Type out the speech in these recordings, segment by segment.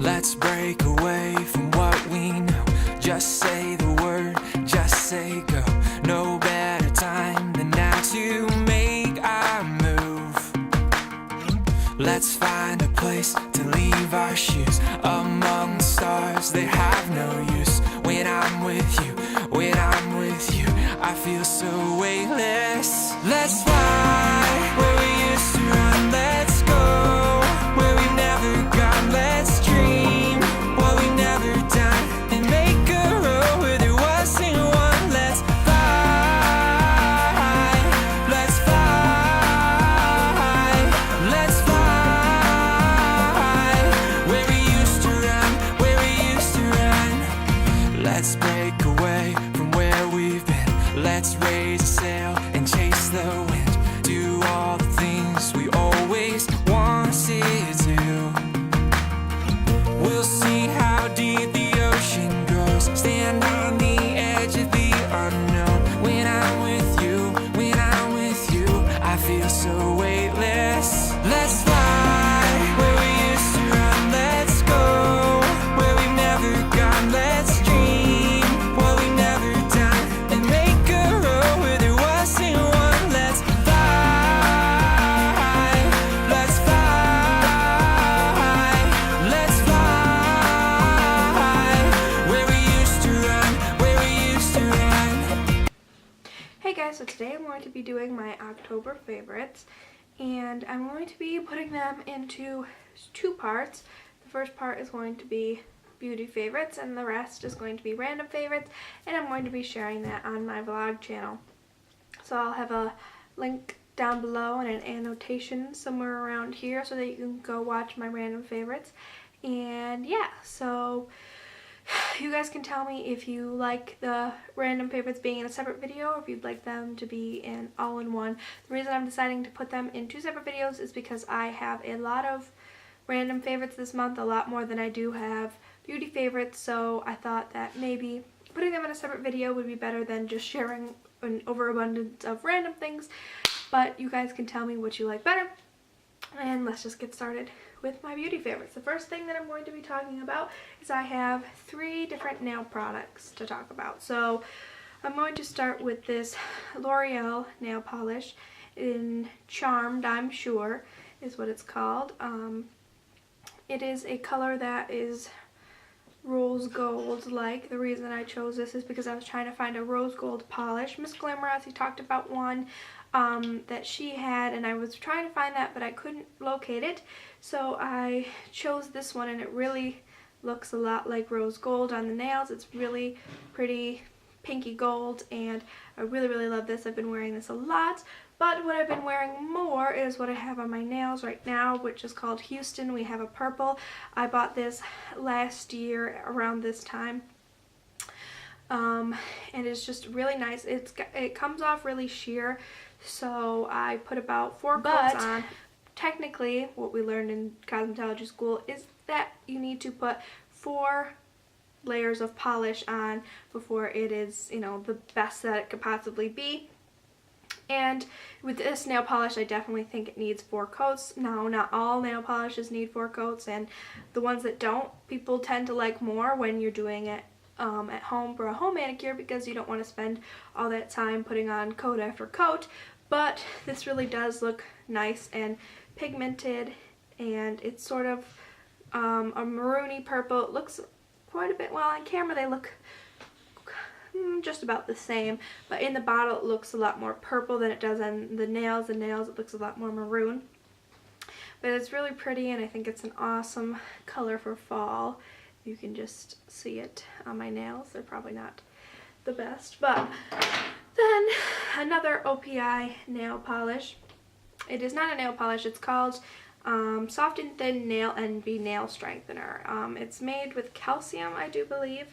Let's break away from what we know. Just say the word, just say go. No better time than now to make our move. Let's find a place to leave our shoes among the stars. They have no use when I'm with you. When I'm with you, I feel so weightless. Let's fly where we used to run. Let's go where we've never gone. Let's dream what we've never done and make a road where there wasn't one. Let's fly. Let's fly. Let's fly where we used to run. Where we used to run. Let's break away from where we've been. Let's raise a sail and chase the wind. Do all the things we always wanted to. We'll see how deep the ocean goes. Stand on the edge of the unknown. When I'm with you, when I'm with you, I feel so weightless. Let's fly where we used to run. Let's go where we've never gone. Let's dream what we've never done and make a road where there wasn't one. Let's fly. Let's fly. Let's fly where we used to run. Where we used to run. Hey guys, so today I'm going to be doing my October favorites, and I'm going to be putting them into two parts. The first part is going to be beauty favorites and the rest is going to be random favorites, and I'm going to be sharing that on my vlog channel. So I'll have a link down below and an annotation somewhere around here so that you can go watch my random favorites. And yeah, so you guys can tell me if you like the random favorites being in a separate video or if you'd like them to be in all-in-one. The reason I'm deciding to put them in two separate videos is because I have a lot of random favorites this month, a lot more than I do have beauty favorites, so I thought that maybe putting them in a separate video would be better than just sharing an overabundance of random things. But you guys can tell me what you like better, and let's just get started with my beauty favorites. The first thing that I'm going to be talking about is I have 3 different nail products to talk about. So I'm going to start with this L'Oreal nail polish in Charmed, I'm sure is what it's called. It is a color that is rose gold like. The reason I chose this is because I was trying to find a rose gold polish. Miss Glamorosity talked about one that she had, and I was trying to find that but I couldn't locate it, so I chose this one, and it really looks a lot like rose gold on the nails. It's really pretty pinky gold, and I really love this. I've been wearing this a lot, but what I've been wearing more is what I have on my nails right now, which is called Houston. We have a purple. I bought this last year around this time. And it's just really nice. It comes off really sheer, so I put about 4 coats on. Technically, what we learned in cosmetology school is that you need to put 4 layers of polish on before it is, you know, the best that it could possibly be. And with this nail polish, I definitely think it needs 4 coats. Now, not all nail polishes need 4 coats, and the ones that don't, people tend to like more when you're doing it at home for a home manicure, because you don't want to spend all that time putting on coat after coat. But this really does look nice and pigmented, and it's sort of a maroony purple. It looks quite a bit, well on camera they look just about the same, but in the bottle it looks a lot more purple than it does on the nails. The nails it looks a lot more maroon, but it's really pretty, and I think it's an awesome color for fall. You can just see it on my nails. They're probably not the best. But then another OPI nail polish. It is not a nail polish. It's called Soft and Thin Nail NB Nail Strengthener. It's made with calcium, I do believe.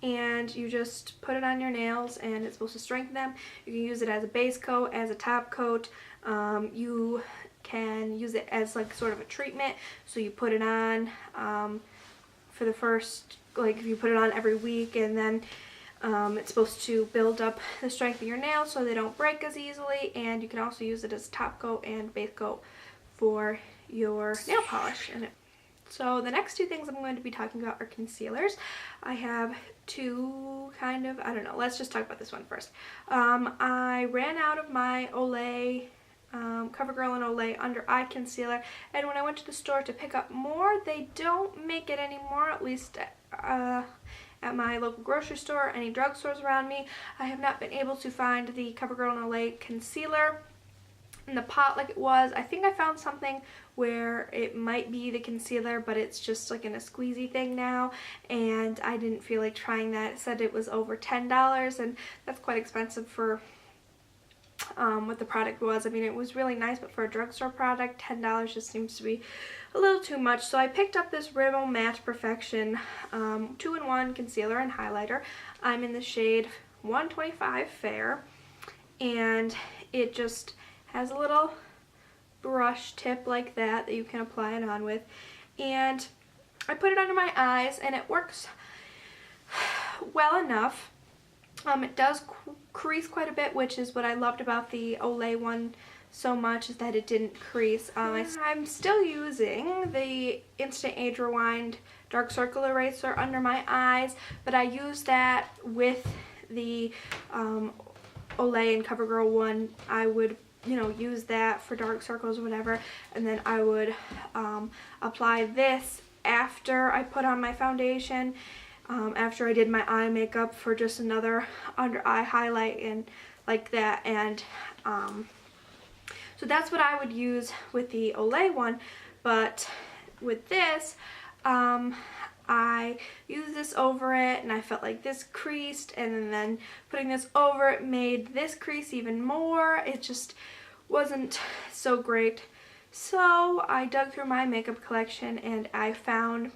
And you just put it on your nails, and it's supposed to strengthen them. You can use it as a base coat, as a top coat. You can use it as like sort of a treatment, so you put it on for the first, like you put it on every week, and then it's supposed to build up the strength of your nails so they don't break as easily. And you can also use it as top coat and base coat for your nail polish. And So the next two things I'm going to be talking about are concealers. I have two kind of, I don't know, let's just talk about this one first. I ran out of my Olay, CoverGirl and Olay under eye concealer, and when I went to the store to pick up more, they don't make it anymore, at least at my local grocery store or any drugstores around me. I have not been able to find the CoverGirl and Olay concealer in the pot like it was. I think I found something where it might be the concealer, but it's just like in a squeezy thing now, and I didn't feel like trying that. It said it was over $10, and that's quite expensive for what the product was. I mean, it was really nice, but for a drugstore product, $10 just seems to be a little too much. So I picked up this Rimmel Match Perfection 2-in-1 concealer and highlighter. I'm in the shade 125 Fair, and it just has a little brush tip like that you can apply it on with, and I put it under my eyes and it works well enough. It does crease quite a bit, which is what I loved about the Olay one so much, is that it didn't crease. I'm still using the Instant Age Rewind Dark Circle Eraser under my eyes, but I use that with the Olay and CoverGirl one. I would, you know, use that for dark circles or whatever, and then I would apply this after I put on my foundation, after I did my eye makeup, for just another under eye highlight and like that. And so that's what I would use with the Olay one, but with this I used this over it and I felt like this creased, and then putting this over it made this crease even more. It just wasn't so great. So I dug through my makeup collection and I found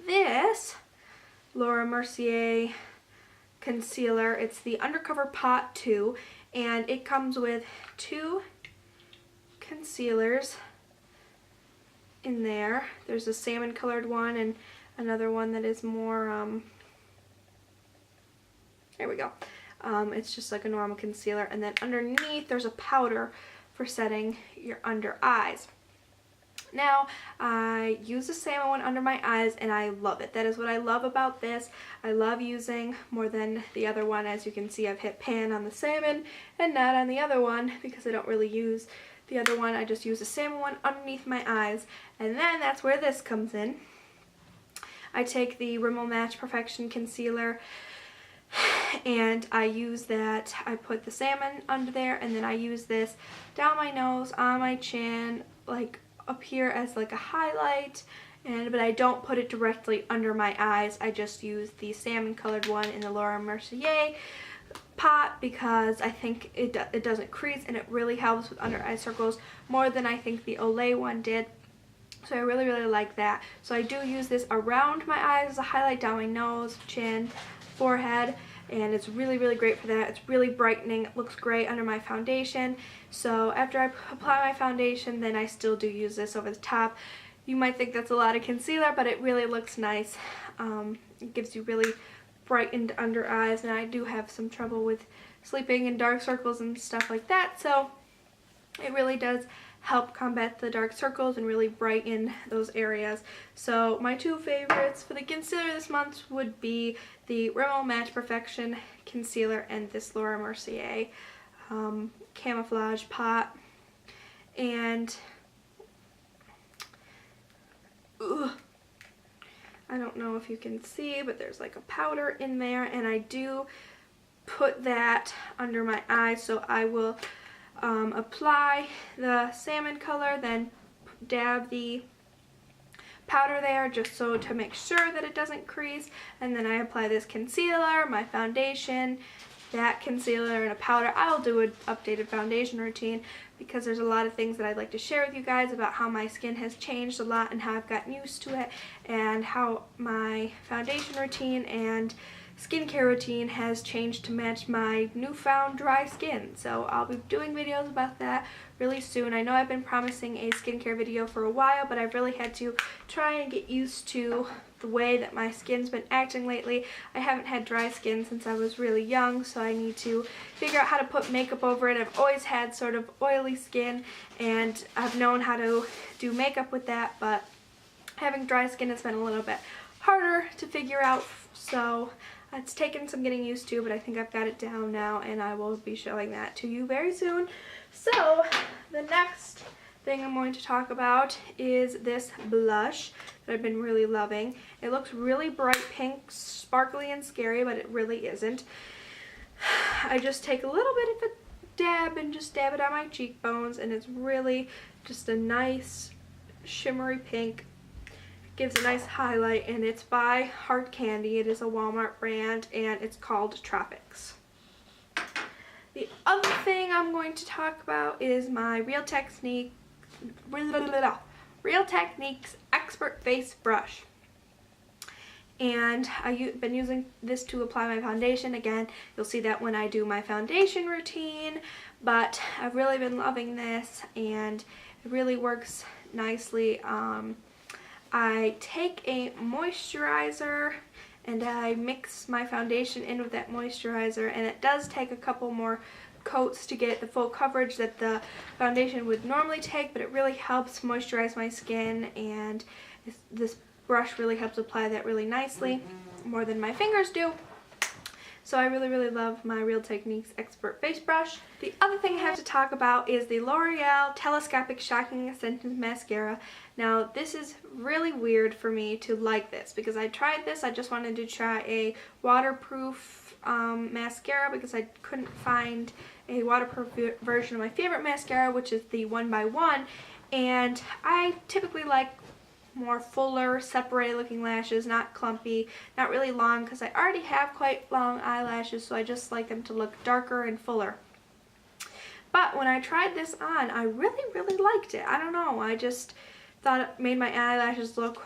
this Laura Mercier concealer. It's the Undercover Pot 2, and it comes with two concealers in there. There's a salmon colored one and another one that is more, there we go. It's just like a normal concealer, and then underneath there's a powder for setting your under eyes. Now, I use the salmon one under my eyes and I love it. That is what I love about this. I love using more than the other one. As you can see, I've hit pan on the salmon and not on the other one because I don't really use the other one. I just use the salmon one underneath my eyes, and then that's where this comes in. I take the Rimmel Match Perfection concealer and I use that. I put the salmon under there, and then I use this down my nose, on my chin, like up here as like a highlight, but I don't put it directly under my eyes. I just use the salmon colored one in the Laura Mercier pot because I think it doesn't crease, and it really helps with under eye circles more than I think the Olay one did. So I really, really like that. So I do use this around my eyes as a highlight, down my nose, chin, forehead, and it's really, really great for that. It's really brightening. It looks great under my foundation. So after I apply my foundation, then I still do use this over the top. You might think that's a lot of concealer, but it really looks nice. It gives you really brightened under eyes, and I do have some trouble with sleeping and dark circles and stuff like that, so it really does help combat the dark circles and really brighten those areas. So my two favorites for the concealer this month would be the Rimmel Match Perfection concealer and this Laura Mercier camouflage pot. And I don't know if you can see, but there's like a powder in there, and I do put that under my eyes. So I will apply the salmon color, then dab the powder there just so to make sure that it doesn't crease, and then I apply this concealer, my foundation, that concealer, and a powder. I'll do an updated foundation routine because there's a lot of things that I'd like to share with you guys about how my skin has changed a lot and how I've gotten used to it, and how my foundation routine and skincare routine has changed to match my newfound dry skin. So I'll be doing videos about that really soon. I know I've been promising a skincare video for a while, but I've really had to try and get used to the way that my skin's been acting lately. I haven't had dry skin since I was really young, so I need to figure out how to put makeup over it. I've always had sort of oily skin, and I've known how to do makeup with that, but having dry skin has been a little bit harder to figure out, so it's taken some getting used to, but I think I've got it down now, and I will be showing that to you very soon. So the next thing I'm going to talk about is this blush that I've been really loving. It looks really bright pink, sparkly and scary, but it really isn't. I just take a little bit of a dab and just dab it on my cheekbones, and it's really just a nice shimmery pink. Gives a nice highlight, and it's by Hard Candy. It is a Walmart brand, and it's called Tropics. The other thing I'm going to talk about is my Real Techniques Expert Face Brush. And I've been using this to apply my foundation. Again, you'll see that when I do my foundation routine, but I've really been loving this, and it really works nicely. I take a moisturizer and I mix my foundation in with that moisturizer, and it does take a couple more coats to get the full coverage that the foundation would normally take, but it really helps moisturize my skin, and this brush really helps apply that really nicely, more than my fingers do. So I really, really love my Real Techniques Expert Face Brush. The other thing I have to talk about is the L'Oreal Telescopic Shocking Extensions Mascara. Now, this is really weird for me to like this, because I tried this. I just wanted to try a waterproof mascara because I couldn't find a waterproof version of my favorite mascara, which is the 1x1. And I typically like more fuller, separated looking lashes, not clumpy, not really long, because I already have quite long eyelashes, so I just like them to look darker and fuller. But when I tried this on, I really, really liked it. I don't know, I just thought it made my eyelashes look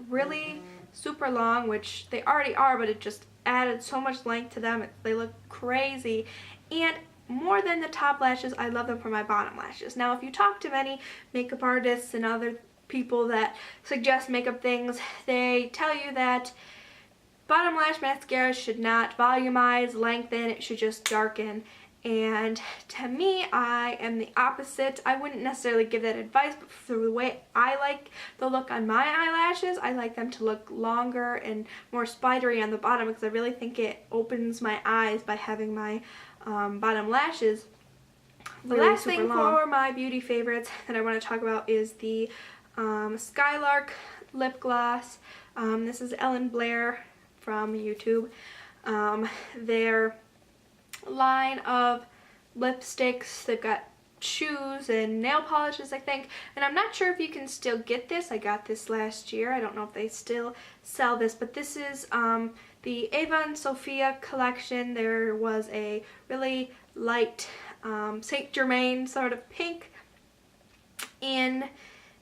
really super long, which they already are, but it just added so much length to them. They look crazy. And more than the top lashes, I love them for my bottom lashes. Now, if you talk to many makeup artists and other people that suggest makeup things, they tell you that bottom lash mascara should not volumize, lengthen, it should just darken. And to me, I am the opposite. I wouldn't necessarily give that advice, but for the way I like the look on my eyelashes, I like them to look longer and more spidery on the bottom, because I really think it opens my eyes by having my bottom lashes really The last super thing long. for my beauty favorites that I want to talk about is the Skylark lip gloss. This is Ellen Blair from YouTube. Their line of lipsticks, they've got shoes and nail polishes, I think, and I'm not sure if you can still get this. I got this last year. I don't know if they still sell this, but this is the Ava and Sophia collection. There was a really light Saint Germain sort of pink in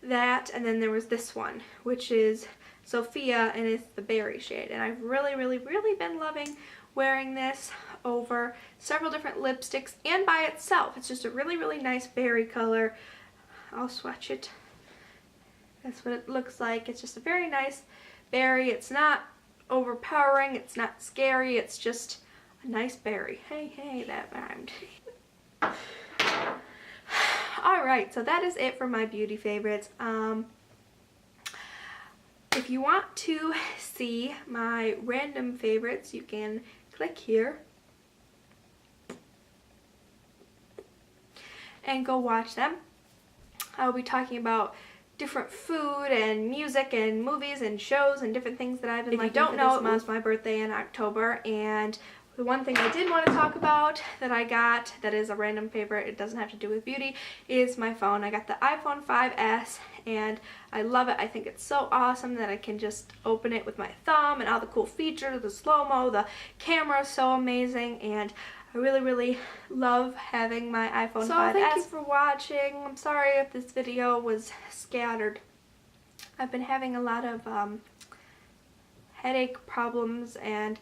that, and then there was this one, which is Sophia, and it's the berry shade, and I've really, really, really been loving wearing this over several different lipsticks and by itself. It's just a really, really nice berry color. I'll swatch it. That's what it looks like. It's just a very nice berry. It's not overpowering, it's not scary, it's just a nice berry. Hey, that rhymed. Alright, so that is it for my beauty favorites. If you want to see my random favorites, you can click here and go watch them. I'll be talking about different food and music and movies and shows and different things that I've been liking. If you don't know, it was my birthday in October, and the one thing I did want to talk about that I got that is a random favorite, it doesn't have to do with beauty, is my phone. I got the iPhone 5S, and I love it. I think it's so awesome that I can just open it with my thumb, and all the cool features, the slow-mo, the camera is so amazing, and I really, really love having my iPhone 5S. So thank you for watching. I'm sorry if this video was scattered. I've been having a lot of headache problems, and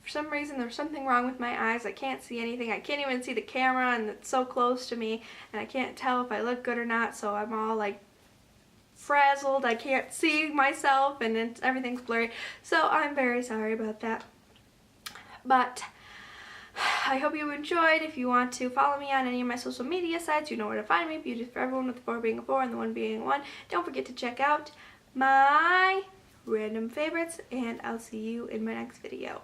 for some reason there's something wrong with my eyes. I can't see anything. I can't even see the camera, and it's so close to me, and I can't tell if I look good or not, so I'm all like frazzled. I can't see myself, and everything's blurry. So I'm very sorry about that. But I hope you enjoyed. If you want to follow me on any of my social media sites, you know where to find me. Beautyis4everyone, with the 4 being a 4 and the 1 being a 1. Don't forget to check out my random favorites, and I'll see you in my next video.